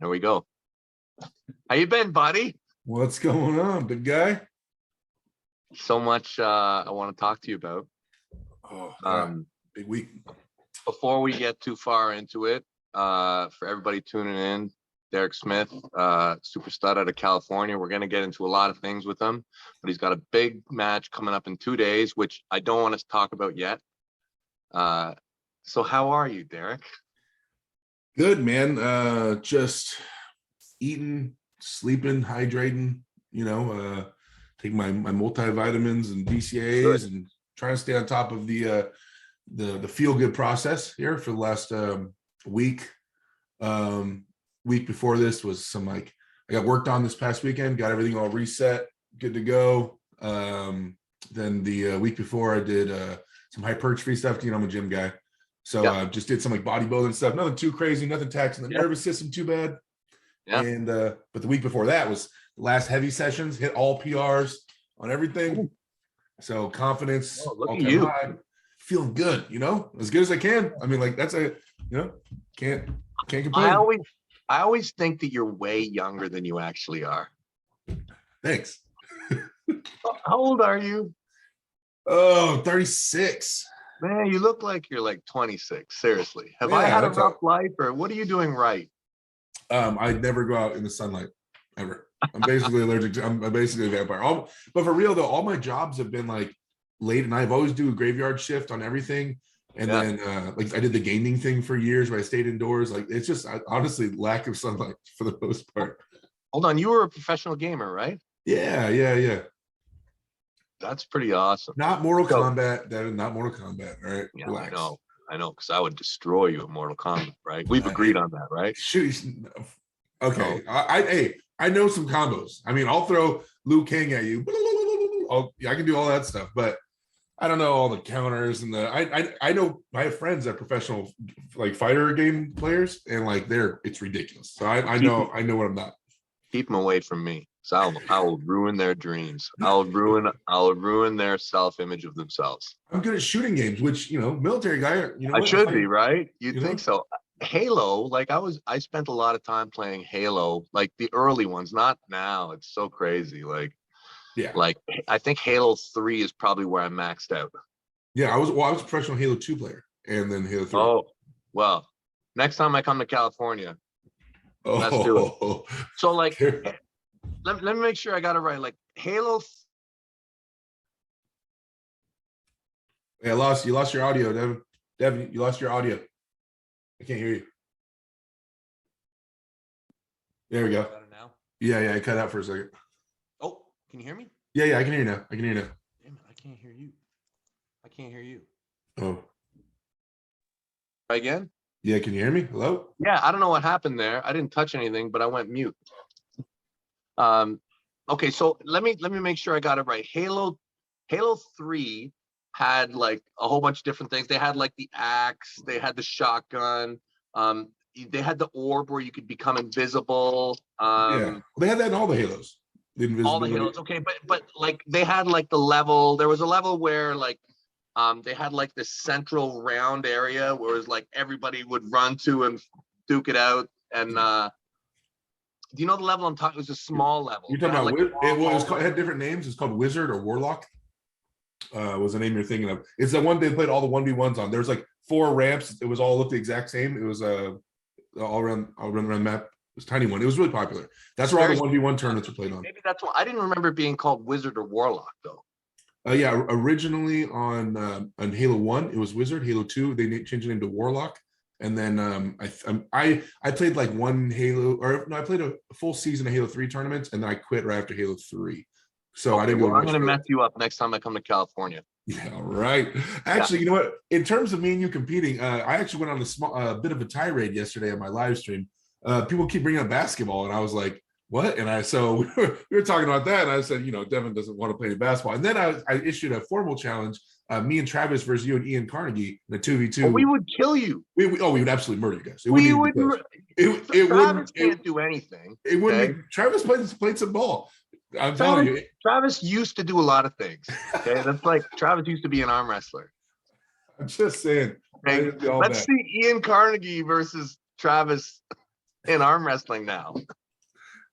There we go. How you been, buddy? What's going on, big guy? So much I want to talk to you about. Big week. Before we get too far into it, for everybody tuning in, Derek Smith, super stud out of California. We're going to get into a lot of things with him, but he's got a big match coming up in 2 days, which I don't want to talk about yet. So how are you, Derek? Good, man. Just eating, sleeping, hydrating, taking my multivitamins and BCAAs and trying to stay on top of the feel-good process here for the last week. Week before this was I got worked on this past weekend, got everything all reset, good to go. Then the week before I did some hypertrophy stuff. I'm a gym guy. So just did some bodybuilding stuff, nothing too crazy, nothing taxing the nervous system too bad. Yeah. And but the week before that was the last heavy sessions, hit all PRs on everything. Ooh. So confidence, all-time high, feeling good, as good as I can. I mean, that's can't complain. I always think that you're way younger than you actually are. Thanks. How old are you? Oh, 36. Man, you look like you're 26. Seriously. Have I had a rough life, or what are you doing right? I never go out in the sunlight ever. I'm basically allergic to. I'm basically a vampire. But for real though, all my jobs have been late, and I've always do a graveyard shift on everything. And then I did the gaming thing for years where I stayed indoors. It's just honestly lack of sunlight for the most part. Hold on, you were a professional gamer, right? Yeah. That's pretty awesome. Not Mortal Kombat, Devon. Not Mortal Kombat. All right, yeah, relax. I know, because I would destroy you at Mortal Kombat, right? We've agreed on that, right? Shoot. Okay. So, I know some combos. I mean, I'll throw Liu Kang at you. I can do all that stuff, but I don't know all the counters and I know I have friends that are professional fighter game players, and it's ridiculous. So I know what I'm not. Keep them away from me. So I will ruin their dreams. I'll ruin their self-image of themselves. I'm good at shooting games, which military guy. I should be, right? You'd think so. Halo, I spent a lot of time playing Halo, the early ones, not now. It's so crazy. I think Halo 3 is probably where I maxed out. Yeah, I was a professional Halo 2 player, and then Halo 3. Oh, well, next time I come to California, let's do it. So let me make sure I got it right. Halo. Yeah, you lost your audio, Devon. Devon, you lost your audio. I can't hear you. There we go. Better now? Yeah, I cut out for a second. Oh, can you hear me? Yeah, I can hear you now. Damn it, I can't hear you. Oh. Try again? Yeah, can you hear me? Hello? Yeah, I don't know what happened there. I didn't touch anything, but I went mute. Okay, so let me make sure I got it right. Halo 3 had a whole bunch of different things. They had the axe, they had the shotgun, they had the orb where you could become invisible. They had that in all the Halos. All the Halos, okay, but they had the level. There was a level where they had this central round area where it was everybody would run to and duke it out. And do you know the level I'm talking? It was a small level. You're talking about it had different names. It's called Wizard or Warlock. Was the name you're thinking of? It's the one they played all the 1v1s on. There's 4 ramps. It was all looked the exact same. It was all around the map. It was a tiny one. It was really popular. That's where all the 1v1 tournaments were played on. Maybe that's why I didn't remember it being called Wizard or Warlock though. Yeah, originally on Halo 1 it was Wizard. Halo 2 they changed the name to Warlock. And then I played one Halo, or no, I played a full season of Halo 3 tournaments, and then I quit right after Halo 3. So I didn't go. I'm going to mess you up next time I come to California. Yeah, right. Actually, you know what? In terms of me and you competing, I actually went on a bit of a tirade yesterday on my live stream. People keep bringing up basketball, and I was like, what? And so we were talking about that, and I said, Devon doesn't want to play any basketball. And then I issued a formal challenge. Me and Travis versus you and Ian Carnegie in a 2v2. We would kill you. We would absolutely murder you guys. Travis can't do anything. It wouldn't. Travis played some ball. I'm telling you. Travis used to do a lot of things. Okay, that's Travis used to be an arm wrestler. I'm just saying. Okay? Let's see Ian Carnegie versus Travis in arm wrestling now.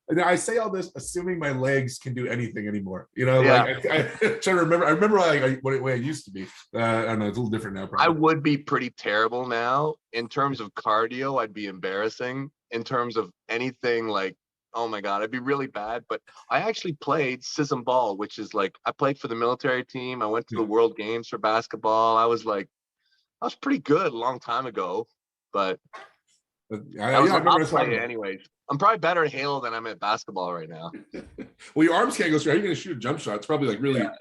And I say all this assuming my legs can do anything anymore. You know, Yeah. like I try to remember. I remember like what way I used to be. I don't know. It's a little different now. Probably. I would be pretty terrible now in terms of cardio. I'd be embarrassing in terms of anything like, oh my God, I'd be really bad. But I actually played scissor ball, which is like, I played for the military team. I went to the World Games for basketball. I was pretty good a long time ago, but I'll play it anyways. I'm probably better at Halo than I'm at basketball right now. Well, your arms can't go straight. How are you going to shoot a jump shot? It's probably like really. Yeah.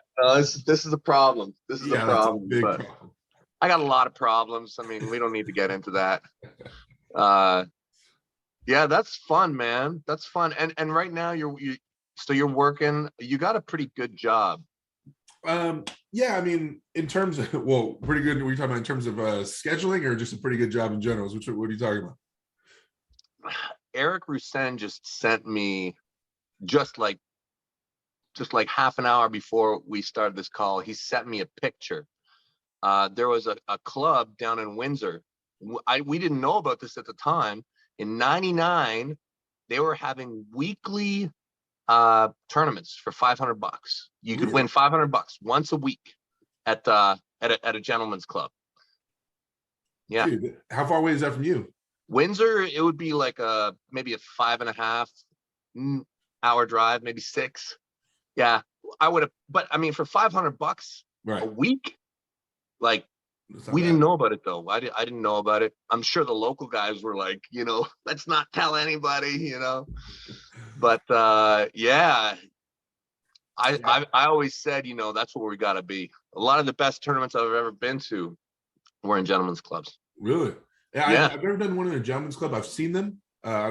This is a problem. This is a problem. That's a big problem. I got a lot of problems. I mean, we don't need to get into that. Yeah, that's fun, man. That's fun. And right now you're working. You got a pretty good job. Yeah, I mean, in terms of pretty good. Were you talking about in terms of scheduling, or just a pretty good job in general? What are you talking about? Eric Roussin just sent me just like half an hour before we started this call. He sent me a picture. There was a club down in Windsor. We didn't know about this at the time. In '99, they were having weekly tournaments for $500. You could win $500 once a week at a gentleman's club. Yeah. Dude, how far away is that from you? Windsor, it would be like maybe a 5.5 hour drive, maybe 6. Yeah, I would have, but I mean, for $500 a week, like we didn't know about it though. I didn't know about it. I'm sure the local guys were like, let's not tell anybody, But yeah, I always said, that's where we got to be. A lot of the best tournaments I've ever been to were in gentlemen's clubs. Really? Yeah. I've never done one in a gentleman's club. I've seen them. I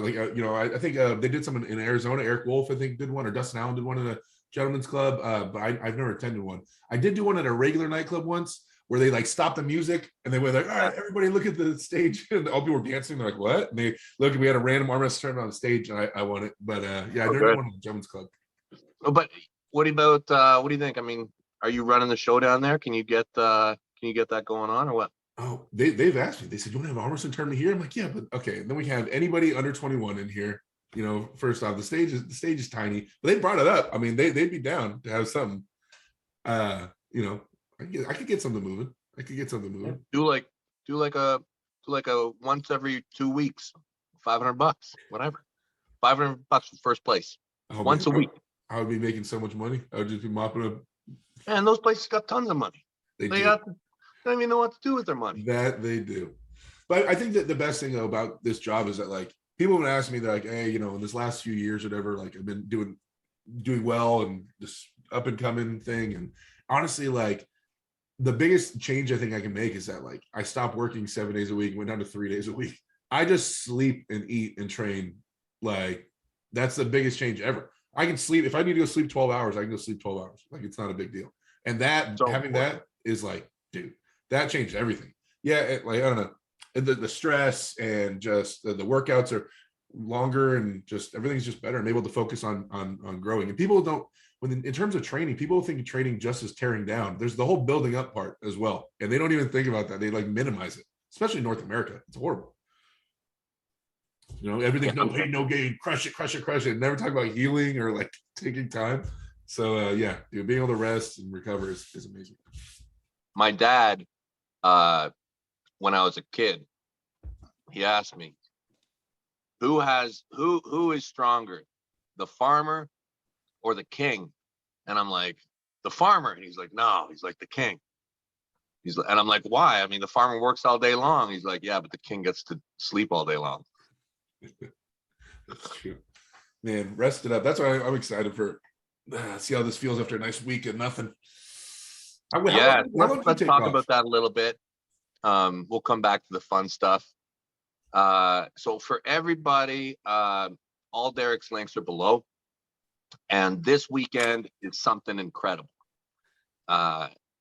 think they did some in Arizona. Eric Wolf, I think, did one, or Dustin Allen did one in a gentleman's club. But I've never attended one. I did do one at a regular nightclub once, where they like stopped the music and they were like, all right, everybody look at the stage. And all people were dancing. They're like, what? And they look, we had a random arm wrestling tournament on the stage, and I won it. But I never did one in a gentleman's club. But what do you think? I mean, are you running the show down there? Can you get that going on, or what? Oh, they've asked me. They said, you want to have an arm wrestling tournament here? I'm like, yeah, but okay. And then we have anybody under 21 in here. First off, the stage is tiny, but they brought it up. I mean, they'd be down to have something. I could get something moving. Do like a once every 2 weeks, $500, whatever. $500 for first place, once a week. I would be making so much money. I would just be mopping up. And those places got tons of money. They don't even know what to do with their money. That they do. But I think that the best thing though about this job is that like people would ask me, they're like, hey, in this last few years, whatever, like I've been doing well and this up and coming thing. And honestly, like the biggest change I think I can make is that like I stopped working 7 days a week, went down to 3 days a week. I just sleep and eat and train. Like that's the biggest change ever. I can sleep. If I need to go sleep 12 hours, I can go sleep 12 hours. Like it's not a big deal. And that having that is like, dude, that changed everything. Yeah, I don't know. The stress and just the workouts are longer and just everything's just better. I'm able to focus on growing. And people don't, in terms of training, people think of training just as tearing down. There's the whole building up part as well. And they don't even think about that. They like minimize it, especially in North America. It's horrible. Everything's no pain, no gain, crush it. Never talk about healing or like taking time. So being able to rest and recover is amazing. My dad, when I was a kid, he asked me, who is stronger, the farmer or the king? And I'm like, the farmer. And he's like, no, he's like the king. And I'm like, why? I mean, the farmer works all day long. He's like, yeah, but the king gets to sleep all day long. That's true, man. Rest it up. That's why I'm excited for see how this feels after a nice week and nothing. Let's talk about that a little bit. We'll come back to the fun stuff. So for everybody, all Derek's links are below, and this weekend is something incredible.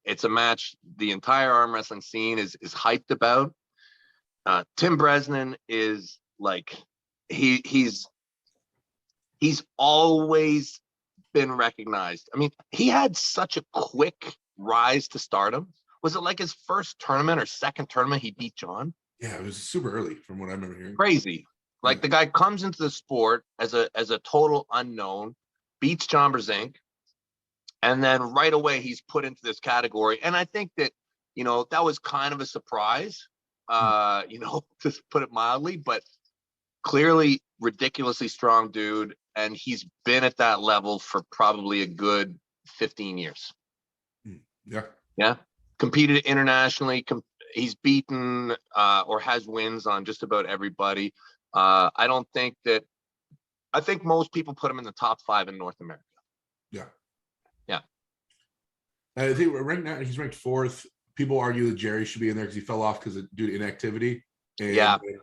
It's a match the entire arm wrestling scene is hyped about. Tim Bresnan is like he's always been recognized. I mean, he had such a quick rise to stardom. Was it like his first tournament or second tournament he beat John? Yeah, it was super early from what I remember hearing. Crazy. Like the guy comes into the sport as a total unknown, beats John Brzenk, and then right away he's put into this category. And I think that, that was kind of a surprise, to put it mildly, but clearly ridiculously strong dude. And he's been at that level for probably a good 15 years. Yeah. Yeah. Competed internationally. He's beaten or has wins on just about everybody. I think most people put him in the top 5 in North America. Yeah. Yeah. I think right now he's ranked 4th. People argue that Jerry should be in there because he fell off due to inactivity. And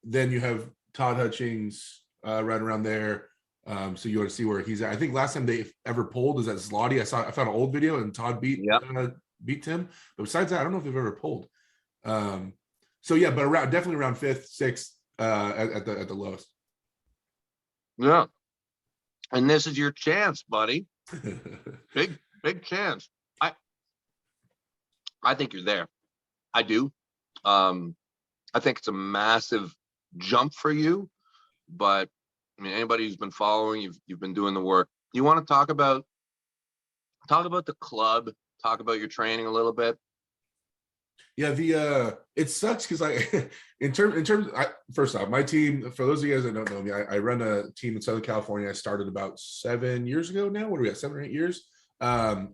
then you have Todd Hutchings right around there. So you want to see where he's at. I think last time they ever polled is at Zloty. I found an old video and Todd beat Tim. But besides that, I don't know if they've ever polled. So yeah, but definitely around 5th, 6th at the lowest. Yeah. And this is your chance, buddy. Big chance. I think you're there. I do. I think it's a massive jump for you, but I mean, anybody who's been following, you've been doing the work. You want to talk about the club, talk about your training a little bit. Yeah, it sucks because first off, my team, for those of you guys that don't know me, I run a team in Southern California. I started about 7 years ago now. What are we at, 7 or 8 years? And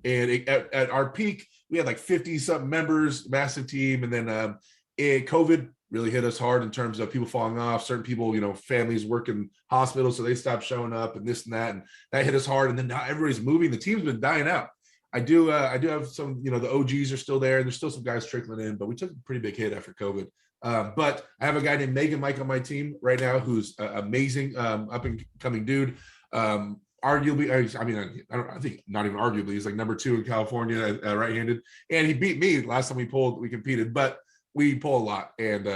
at our peak, we had like 50 something members, massive team. And then COVID really hit us hard in terms of people falling off, certain people, families work in hospitals, so they stopped showing up and this and that hit us hard. And then now everybody's moving. The team's been dying out. I do have some, the OGs are still there. There's still some guys trickling in, but we took a pretty big hit after COVID. But I have a guy named Megan Mike on my team right now who's amazing, up and coming dude. Arguably, I think not even arguably, he's like number 2 in California, right-handed, and he beat me last time we competed, but we pull a lot, and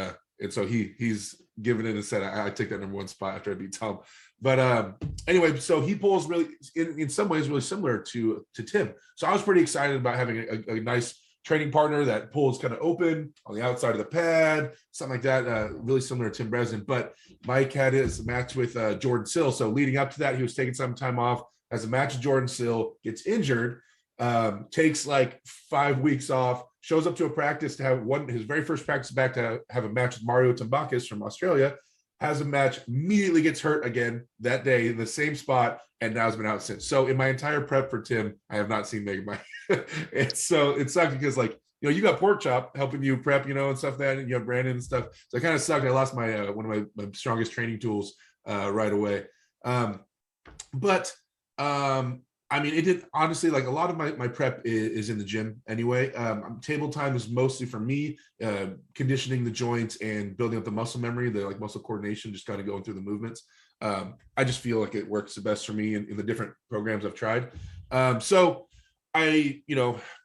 so he's given it and said I take that number 1 spot after I beat Tom. But anyway, so he pulls really in some ways really similar to Tim. So I was pretty excited about having a nice training partner that pulls kind of open on the outside of the pad, something like that, really similar to Tim Bresnan. But Mike had his match with Jordan Sill. So leading up to that, he was taking some time off, has a match with Jordan Sill, gets injured, takes like 5 weeks off, shows up to a practice to have his very first practice back to have a match with Mario Tambakis from Australia, has a match, immediately gets hurt again that day in the same spot, and now has been out since. So in my entire prep for Tim, I have not seen Megan Mike. And so it sucked because you got Pork Chop helping you prep, and stuff that, and you have Brandon and stuff. So it kind of sucked. I lost my one of my strongest training tools right away. But I mean, it did honestly, like a lot of my prep is in the gym anyway. Table time is mostly for me, conditioning the joints and building up the muscle memory, the muscle coordination, just kind of going through the movements. I just feel like it works the best for me in the different programs I've tried. So I,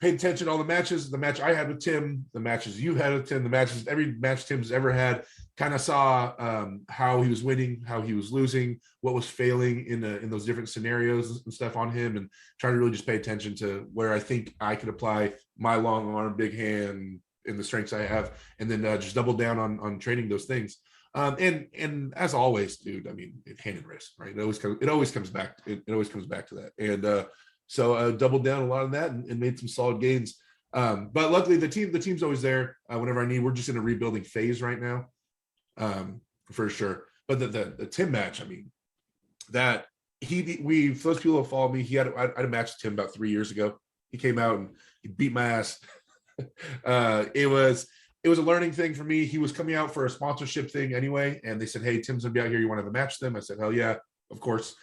paid attention to all the matches, the match I had with Tim, the matches you had with Tim, every match Tim's ever had, kind of saw how he was winning, how he was losing, what was failing in those different scenarios and stuff on him, and trying to really just pay attention to where I think I could apply my long arm, big hand, and the strengths I have, and then just double down on training those things. And as always, dude, I mean, hand and wrist, right? It always comes back to that. And so doubled down a lot on that and made some solid gains. But luckily the team's always there whenever I need. We're just in a rebuilding phase right now, for sure. But the Tim match, I mean, that for those people who follow me, I had a match with Tim about 3 years ago. He came out and he beat my ass. It was a learning thing for me. He was coming out for a sponsorship thing anyway, and they said, "Hey, Tim's gonna be out here. You want to have a match with them?" I said, "Hell yeah, of course."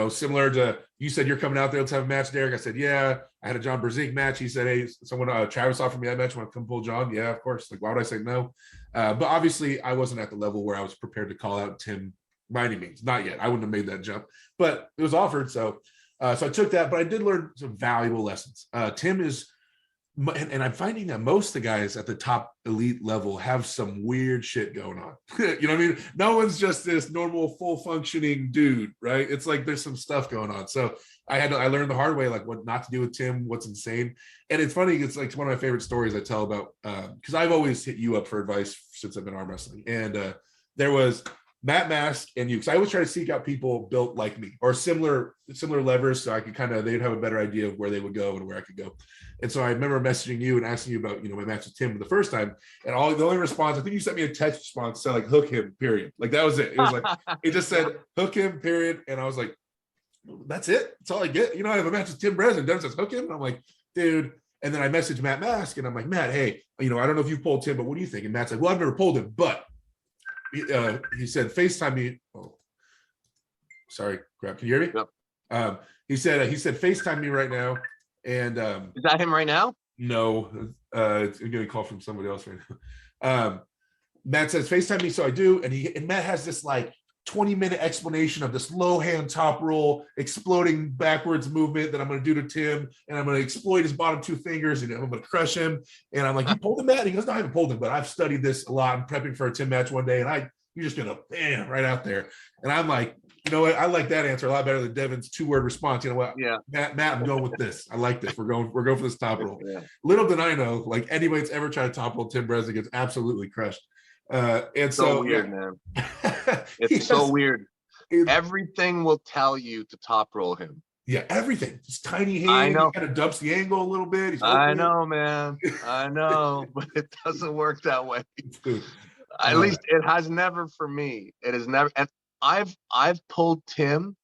Similar to you said, you're coming out there, let's have a match, Derek. I said, yeah. I had a John Brzenk match. He said, hey, someone, Travis offered me that match. Want to come pull John? Yeah, of course. Like, why would I say no? But obviously, I wasn't at the level where I was prepared to call out Tim by any means. Not yet. I wouldn't have made that jump, but it was offered. So I took that, but I did learn some valuable lessons. Tim is, and I'm finding that most of the guys at the top elite level have some weird shit going on. You know what I mean? No one's just this normal, full functioning dude, right? It's like there's some stuff going on. So I learned the hard way, like what not to do with Tim, what's insane. And it's funny, it's like one of my favorite stories I tell about, because I've always hit you up for advice since I've been arm wrestling. And there was Matt Mask and you, because I always try to seek out people built like me or similar levers, so I could they'd have a better idea of where they would go and where I could go. And so I remember messaging you and asking you about my match with Tim the first time, and the only response, I think you sent me a text response said like hook him, period. Like that was it. It was like it just said hook him, period. And I was like, that's it. That's all I get. I have a match with Tim Bresnan. Devon says hook him, and I'm like, dude. And then I messaged Matt Mask, and I'm like, Matt, hey, I don't know if you've pulled Tim, but what do you think? And Matt's like, well, I've never pulled him, but he said FaceTime me. Oh, sorry, crap. Can you hear me? Yep. He said FaceTime me right now. And is that him right now? No, I'm getting a call from somebody else right now. Matt says FaceTime me, so I do, and Matt has this like 20-minute explanation of this low hand top roll exploding backwards movement that I'm going to do to Tim, and I'm going to exploit his bottom two fingers, and I'm going to crush him. And I'm like, you pulled him, Matt? And he goes, no, I haven't pulled him, but I've studied this a lot. I'm prepping for a Tim match one day, and you're just going to bam right out there. And I'm like, you know what? I like that answer a lot better than Devon's 2-word response. You know what? Yeah, Matt, I'm going with this. I like this. We're going for this top roll. Yeah. Little did I know, like anybody that's ever tried to top roll Tim Bresnan gets absolutely crushed. And so weird, man. It's so weird. Everything will tell you to top roll him. Yeah, everything. Just tiny hand. I know. He kind of dumps the angle a little bit. I know, man. I know, but it doesn't work that way. At least it has never for me. It has never. And I've pulled Tim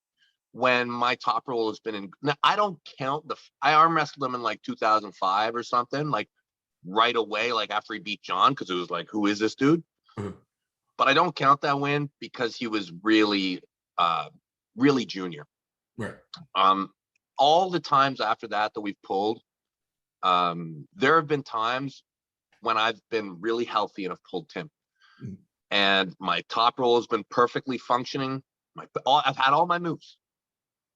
when my top roll has been in. Now, I don't count I arm wrestled him in like 2005 or something, like right away, like after he beat John, because it was like, who is this dude? Mm-hmm. But I don't count that win because he was really junior. Right. All the times after that we've pulled, there have been times when I've been really healthy and I've pulled Tim. Mm-hmm. And my top roll has been perfectly functioning. I've had all my moves.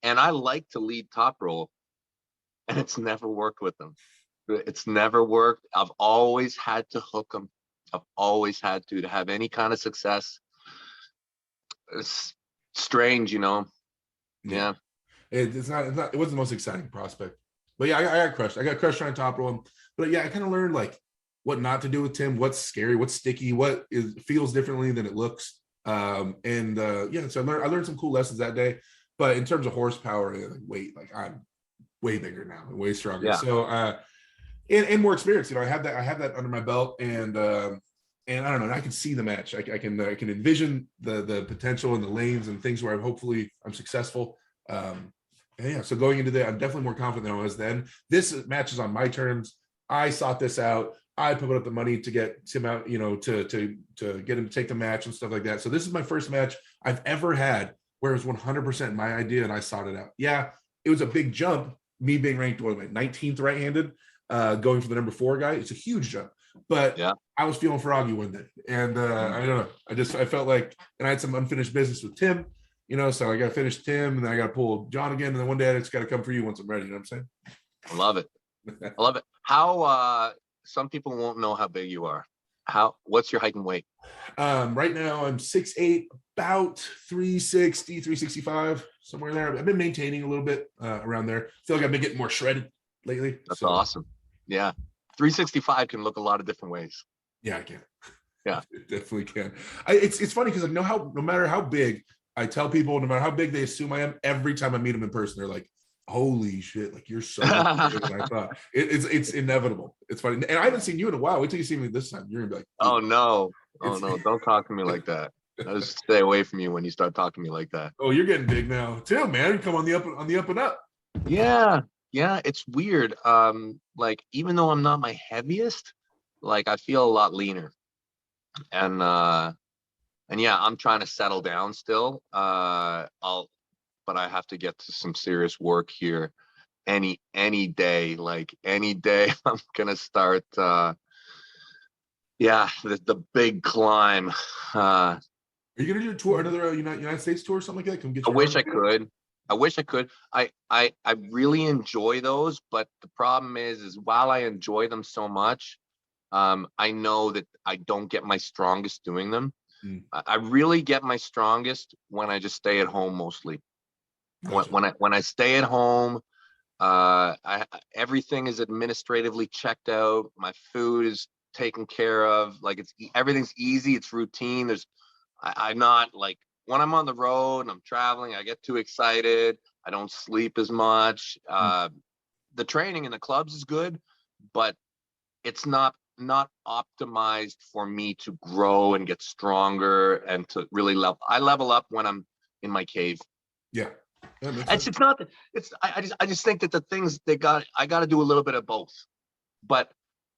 And I like to lead top roll. And it's never worked with them. It's never worked. I've always had to hook them. I've always had to have any kind of success. It's strange, Yeah. It wasn't the most exciting prospect. But yeah, I got crushed. I got crushed trying to top roll him. But yeah, I kind of learned like what not to do with Tim, what's scary, what's sticky, feels differently than it looks. So I learned some cool lessons that day. But in terms of horsepower, like I'm way bigger now, way stronger. Yeah. So and more experience. I have that under my belt, and I don't know. I can see the match. I can envision the potential and the lanes and things where I'm successful. So going into that, I'm definitely more confident than I was then. This match is on my terms. I sought this out. I put up the money to get Tim out, to get him to take the match and stuff like that. So this is my first match I've ever had where it was 100% my idea and I sought it out. Yeah, it was a big jump. Me being ranked 19th right-handed, going for the number 4 guy. It's a huge jump. But yeah. I was feeling froggy one day, and I don't know. I felt like, and I had some unfinished business with Tim. So I got to finish Tim, and then I got to pull John again, and then one day I just got to come for you once I'm ready. You know what I'm saying? I love it. I love it. How some people won't know how big you are. What's your height and weight? Right now I'm 6'8", about 360, 365, somewhere there. I've been maintaining a little bit around there. I feel like I've been getting more shredded lately. That's awesome. Yeah. 365 can look a lot of different ways. Yeah, I can. Yeah, it definitely can. It's funny because no matter how big, I tell people, no matter how big they assume I am, every time I meet them in person, they're like, "Holy shit! Like you're so bigger than I thought." It's inevitable. It's funny, and I haven't seen you in a while. Wait till you see me this time. You're gonna be like, "Oh no, don't talk to me like that." I just stay away from you when you start talking to me like that. Oh, you're getting big now too, man. You come on the up and up. Yeah, it's weird. Like even though I'm not my heaviest, like I feel a lot leaner. And yeah, I'm trying to settle down still. But I have to get to some serious work here any day. Like any day I'm gonna start the big climb. Are you gonna do a tour, another United States tour or something like that? Come get I wish I could. I really enjoy those, but the problem is while I enjoy them so much, I know that I don't get my strongest doing them. I really get my strongest when I just stay at home mostly. Gotcha. When I stay at home, everything is administratively checked out. My food is taken care of. Like everything's easy. It's routine. I'm not like when I'm on the road and I'm traveling, I get too excited. I don't sleep as much. The training in the clubs is good, but it's not optimized for me to grow and get stronger and to really level. I level up when I'm in my cave. Yeah. That makes It's sense. it's not it's I just think that the things I got to do a little bit of both. But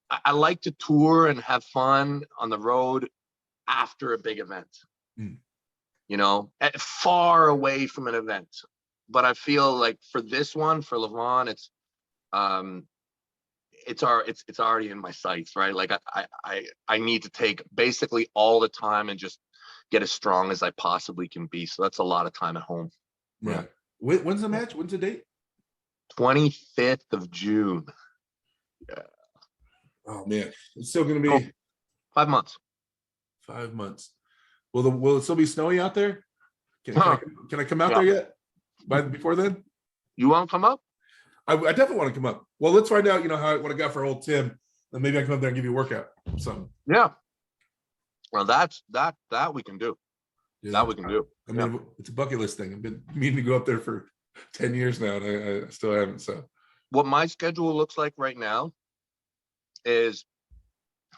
I like to tour and have fun on the road after a big event. Mm. Far away from an event. But I feel like for this one, for Levon, it's already in my sights, right? Like I need to take basically all the time and just get as strong as I possibly can be. So that's a lot of time at home. Right. When's the match? When's the date? 25th of June. Yeah. Oh man, it's still gonna be Oh, 5 months. 5 months. Will it still be snowy out there? Can I come out Yeah. there yet? Before then? You want to come up? I definitely want to come up. Well, let's find out, what I got for old Tim. Then maybe I can come up there and give you a workout. Something. Yeah. Well, that we can do. Yeah. That we can do. I mean, it's a bucket list thing. I've been meaning to go up there for 10 years now, and I still haven't. So What my schedule looks like right now is,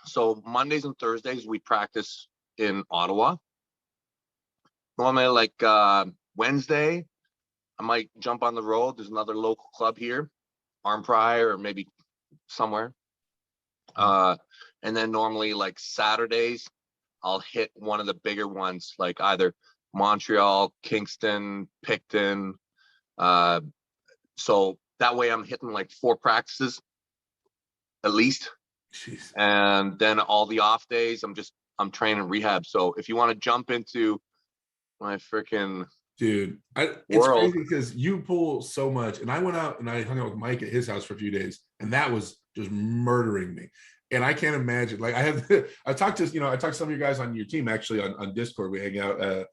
so Mondays and Thursdays we practice in Ottawa. Normally, like Wednesday, I might jump on the road. There's another local club here, ArmPrior, or maybe somewhere. And then normally, like Saturdays, I'll hit one of the bigger ones, like either Montreal, Kingston, Picton. So that way I'm hitting like 4 practices at least. jeez. And then all the off days, I'm training rehab. So if you want to jump into my freaking Dude, it's world, crazy because you pull so much. And I went out and I hung out with Mike at his house for a few days, and that was just murdering me. And I can't imagine. Like I talked to some of you guys on your team actually on Discord. We hang out,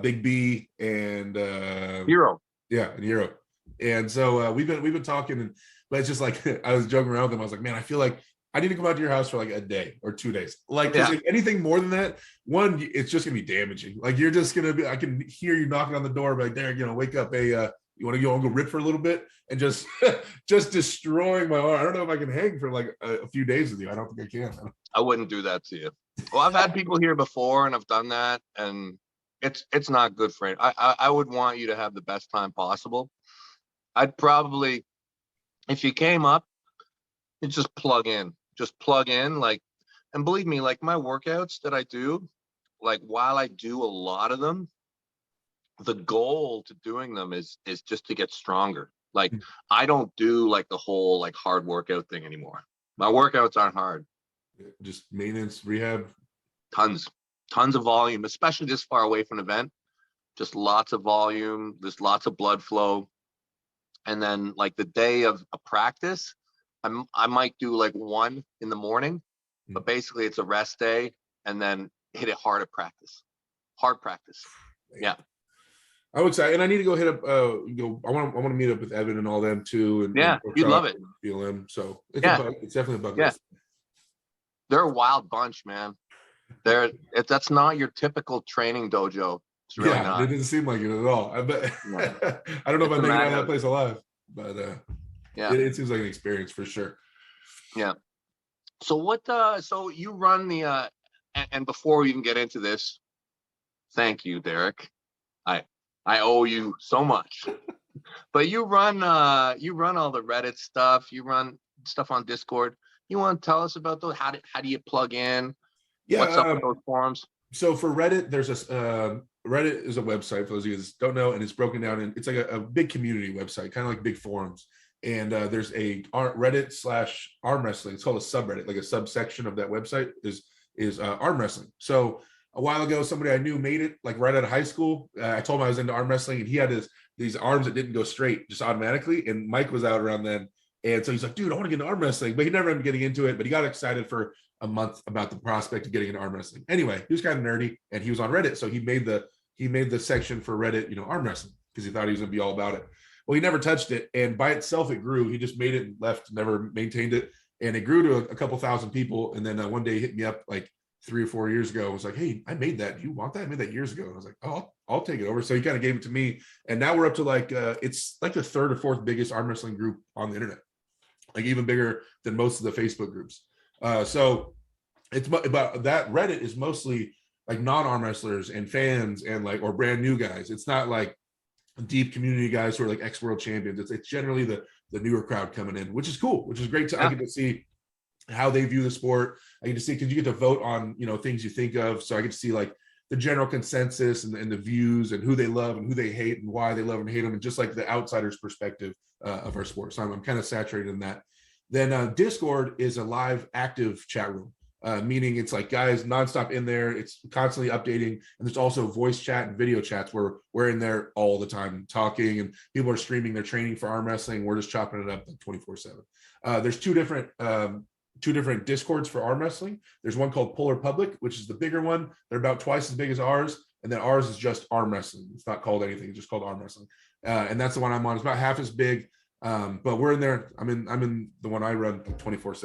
Big B and Hero. Yeah, in Europe. And so we've been talking, but it's just like I was joking around with him. I was like, man, I feel like I need to come out to your house for like a day or 2 days. Like, because if anything more than that, one, it's just gonna be damaging. Like you're just gonna be. I can hear you knocking on the door, like, there, wake up. Hey, you want to go rip for a little bit and just just destroying my arm. I don't know if I can hang for like a few days with you. I don't think I can. I wouldn't do that to you. Well, I've had people here before, and I've done that, and it's not good for it. I would want you to have the best time possible. I'd probably, if you came up, you just plug in, like, and believe me, like my workouts that I do, like while I do a lot of them, the goal to doing them is just to get stronger. Like I don't do like the whole like hard workout thing anymore. My workouts aren't hard. Just maintenance, rehab. Tons of volume, especially this far away from an event. Just lots of volume. There's lots of blood flow. And then like the day of a practice, I might do like 1 in the morning, but basically it's a rest day, and then hit it hard practice. Yeah. I would say, and I need to go hit up. I want to meet up with Evan and all them too. And Yeah, you'd love it. Feel him. So it's it's definitely a bucket list. They're a wild bunch, man. That's not your typical training dojo. It's really not. It didn't seem like it at all. I bet. I don't know if I'm making it out of that place alive, but it seems like an experience for sure. Yeah. So what? So you run the and before we even get into this, thank you, Derek. I owe you so much. But you run all the Reddit stuff. You run stuff on Discord. You want to tell us about those? How do you plug in? Yeah. What's up with those forums? So for Reddit, there's Reddit is a website for those of you who don't know, and it's broken down in, it's like a big community website, kind of like big forums. And there's a Reddit/arm wrestling. It's called a subreddit, like a subsection of that website is arm wrestling. So a while ago, somebody I knew made it like right out of high school. I told him I was into arm wrestling, and he had these arms that didn't go straight just automatically. And Mike was out around then. And so he's like, dude, I want to get into arm wrestling, but he never ended up getting into it. But he got excited for a month about the prospect of getting into arm wrestling. Anyway, he was kind of nerdy, and he was on Reddit. So he made the section for Reddit, arm wrestling, because he thought he was going to be all about it. Well, he never touched it. And by itself, it grew. He just made it and left, never maintained it. And it grew to a couple thousand people. And then one day he hit me up like 3 or 4 years ago was like, hey, I made that. Do you want that? I made that years ago. And I was like, oh, I'll take it over. So he kind of gave it to me. And now we're up to like, it's like the third or fourth biggest arm wrestling group on the internet, like even bigger than most of the Facebook groups. So it's about that. Reddit is mostly like non-arm wrestlers and fans and like, or brand new guys. It's not like deep community guys who are like ex-world champions. It's generally the newer crowd coming in, which is cool, which is great. I get to see how they view the sport. I get to see, because you get to vote on, things you think of. So I get to see like the general consensus and the views and who they love and who they hate and why they love and hate them, and just like the outsider's perspective of our sport. So I'm kind of saturated in that. Then Discord is a live active chat room, meaning it's like guys nonstop in there. It's constantly updating. And there's also voice chat and video chats where we're in there all the time talking, and people are streaming their training for arm wrestling. We're just chopping it up 24/7. There's two different Discords for arm wrestling. There's one called Polar Public, which is the bigger one. They're about twice as big as ours. And then ours is just arm wrestling. It's not called anything. It's just called arm wrestling. And that's the one I'm on. It's about half as big. But we're in there. I'm in the one I run 24/7.